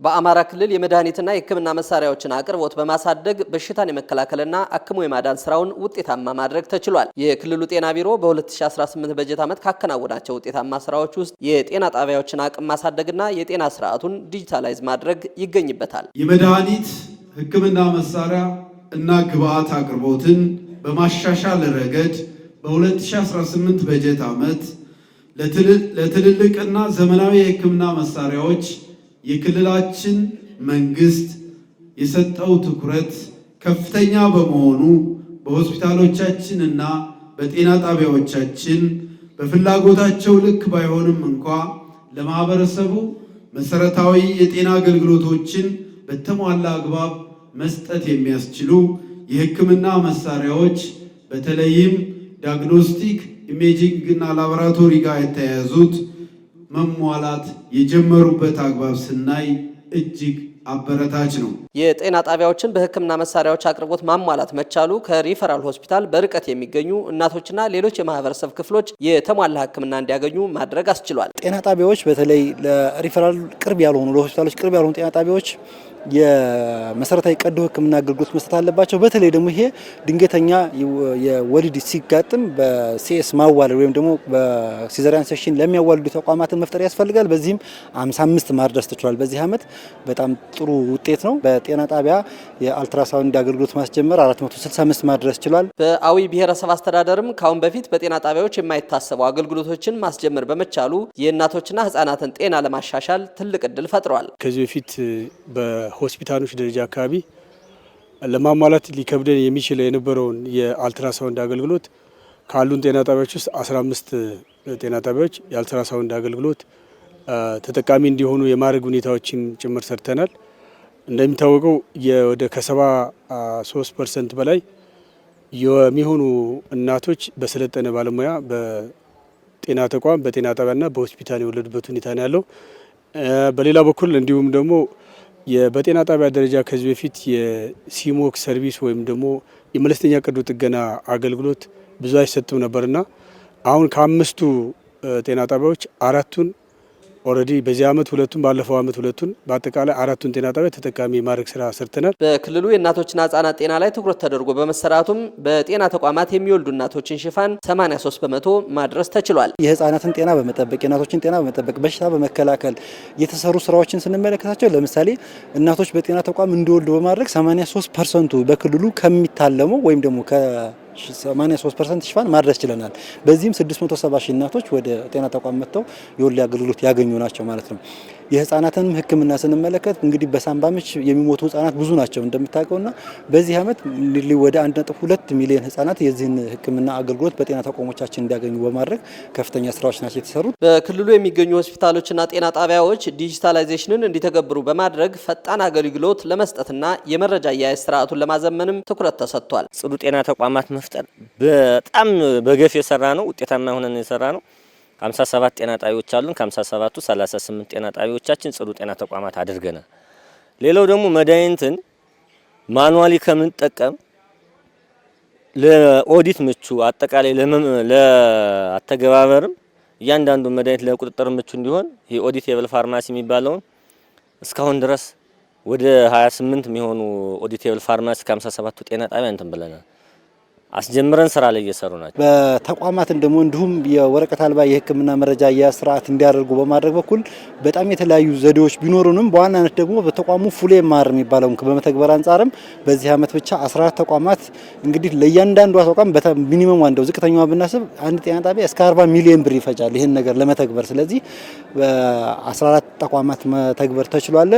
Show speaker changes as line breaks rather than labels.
በአማራ ክልል የመድኃኒትና የሕክምና መሳሪያዎችን አቅርቦት በማሳደግ በሽታን የመከላከልና አክሞ የማዳን ስራውን ውጤታማ ማድረግ ተችሏል። የክልሉ ጤና ቢሮ በ2018 በጀት ዓመት ካከናወናቸው ውጤታማ ስራዎች ውስጥ የጤና ጣቢያዎችን አቅም ማሳደግና የጤና ስርዓቱን ዲጂታላይዝ ማድረግ ይገኝበታል።
የመድኃኒት ሕክምና መሳሪያ እና ግብአት አቅርቦትን በማሻሻል ረገድ በ2018 በጀት ዓመት ለትልልቅና ዘመናዊ የሕክምና መሳሪያዎች የክልላችን መንግስት የሰጠው ትኩረት ከፍተኛ በመሆኑ በሆስፒታሎቻችንና በጤና ጣቢያዎቻችን በፍላጎታቸው ልክ ባይሆንም እንኳ ለማህበረሰቡ መሰረታዊ የጤና አገልግሎቶችን በተሟላ አግባብ መስጠት የሚያስችሉ የሕክምና መሳሪያዎች በተለይም ዲያግኖስቲክ ኢሜጂንግ እና ላቦራቶሪ ጋር የተያያዙት መሟላት የጀመሩበት አግባብ ስናይ እጅግ አበረታች ነው።
የጤና ጣቢያዎችን በሕክምና መሳሪያዎች አቅርቦት ማሟላት መቻሉ ከሪፈራል ሆስፒታል በርቀት የሚገኙ እናቶችና ሌሎች የማህበረሰብ ክፍሎች የተሟላ ሕክምና እንዲያገኙ ማድረግ አስችሏል።
ጤና ጣቢያዎች በተለይ ለሪፈራል ቅርብ ያልሆኑ ለሆስፒታሎች ቅርብ ያልሆኑ ጤና ጣቢያዎች የመሰረታዊ ቀዶ ሕክምና አገልግሎት መስጠት አለባቸው። በተለይ ደግሞ ይሄ ድንገተኛ የወሊድ ሲጋጥም በሲኤስ ማዋለድ ወይም ደግሞ በሲዘሪያን ሴክሽን ለሚያዋልዱ ተቋማትን መፍጠር ያስፈልጋል። በዚህም 55 ማድረስ ተችሏል። በዚህ ዓመት በጣም ጥሩ ውጤት ነው። በጤና ጣቢያ የአልትራሳውንድ አገልግሎት ማስጀመር 465 ማድረስ ችሏል።
በአዊ ብሔረሰብ አስተዳደርም ካሁን በፊት በጤና ጣቢያዎች የማይታሰቡ አገልግሎቶችን ማስጀመር በመቻሉ የእናቶችና ህጻናትን ጤና ለማሻሻል ትልቅ እድል ፈጥሯል።
ከዚህ በፊት ሆስፒታሎች ደረጃ አካባቢ ለማሟላት ሊከብደን የሚችለው የነበረውን የአልትራሳውንድ አገልግሎት ካሉን ጤና ጣቢያዎች ውስጥ 15 ጤና ጣቢያዎች የአልትራሳውንድ አገልግሎት ተጠቃሚ እንዲሆኑ የማድረግ ሁኔታዎችን ጭምር ሰርተናል። እንደሚታወቀው ወደ ከ73% በላይ የሚሆኑ እናቶች በሰለጠነ ባለሙያ በጤና ተቋም በጤና ጣቢያና በሆስፒታል የወለዱበት ሁኔታ ነው ያለው። በሌላ በኩል እንዲሁም ደግሞ በጤና ጣቢያ ደረጃ ከዚህ በፊት የሲሞክ ሰርቪስ ወይም ደግሞ የመለስተኛ ቀዶ ጥገና አገልግሎት ብዙ አይሰጥም ነበርና አሁን ከ5ቱ ጤና ጣቢያዎች 4ቱን ኦልሬዲ በዚህ ዓመት 2ቱን ባለፈው ዓመት 2ቱን በአጠቃላይ 4ቱን ጤና ጣቢያ ተጠቃሚ የማድረግ ስራ ሰርተናል።
በክልሉ የእናቶችና ህጻናት ጤና ላይ ትኩረት ተደርጎ በመሰራቱም በጤና ተቋማት የሚወልዱ እናቶችን ሽፋን 83% ማድረስ ተችሏል።
የህጻናትን ጤና በመጠበቅ የእናቶችን ጤና በመጠበቅ በሽታ በመከላከል የተሰሩ ስራዎችን ስንመለከታቸው ለምሳሌ እናቶች በጤና ተቋም እንዲወልዱ በማድረግ 83% በክልሉ ከሚታለመው ወይም ደግሞ 83% ሽፋን ማድረስ ችለናል። በዚህም 670 ሺህ እናቶች ወደ ጤና ተቋም መጥተው የወሊድ አገልግሎት ያገኙ ናቸው ማለት ነው። የህፃናትን ሕክምና ስንመለከት እንግዲህ በሳምባ ምች የሚሞቱ ህፃናት ብዙ ናቸው እንደምታውቀውና በዚህ ዓመት ወደ 1.2 ሚሊዮን ህፃናት የዚህን ሕክምና አገልግሎት በጤና ተቋሞቻችን እንዲያገኙ በማድረግ ከፍተኛ ስራዎች ናቸው የተሰሩት።
በክልሉ የሚገኙ ሆስፒታሎችና ጤና ጣቢያዎች ዲጂታላይዜሽንን እንዲተገብሩ በማድረግ ፈጣን አገልግሎት ለመስጠትና የመረጃ አያያዝ ስርዓቱን ለማዘመንም ትኩረት ተሰጥቷል።
ጽዱ ጤና ተቋማት መፍጠር በጣም በገፍ የሰራ ነው። ውጤታማ ሆነን የሰራ ነው። 57 ጤና ጣቢያዎች አሉን። ከ57ቱ 38 ጤና ጣቢያዎቻችን ጽዱ ጤና ተቋማት አድርገናል። ሌላው ደግሞ መድኃኒትን ማኑዋሊ ከምንጠቀም ለኦዲት ምቹ አጠቃላይ ለአተገባበርም እያንዳንዱ መድኃኒት ለቁጥጥር ምቹ እንዲሆን የኦዲቴብል ፋርማሲ የሚባለውን እስካሁን ድረስ ወደ 28 የሚሆኑ ኦዲቴብል ፋርማሲ ከ57ቱ ጤና ጣቢያ እንትን ብለናል አስጀምረን ስራ ላይ እየሰሩ ናቸው።
በተቋማትን ደግሞ እንዲሁም የወረቀት አልባ የሕክምና መረጃ አያያዝ ስርዓት እንዲያደርጉ በማድረግ በኩል በጣም የተለያዩ ዘዴዎች ቢኖሩንም በዋናነት ደግሞ በተቋሙ ፉሌ ማር የሚባለውን በመተግበር አንጻርም በዚህ ዓመት ብቻ 14 ተቋማት እንግዲህ ለእያንዳንዱ ተቋም ሚኒመም አንደው ዝቅተኛው ብናስብ አንድ ጤና ጣቢያ እስከ 40 ሚሊዮን ብር ይፈጃል ይሄን ነገር ለመተግበር። ስለዚህ በ14 ተቋማት መተግበር ተችሏል።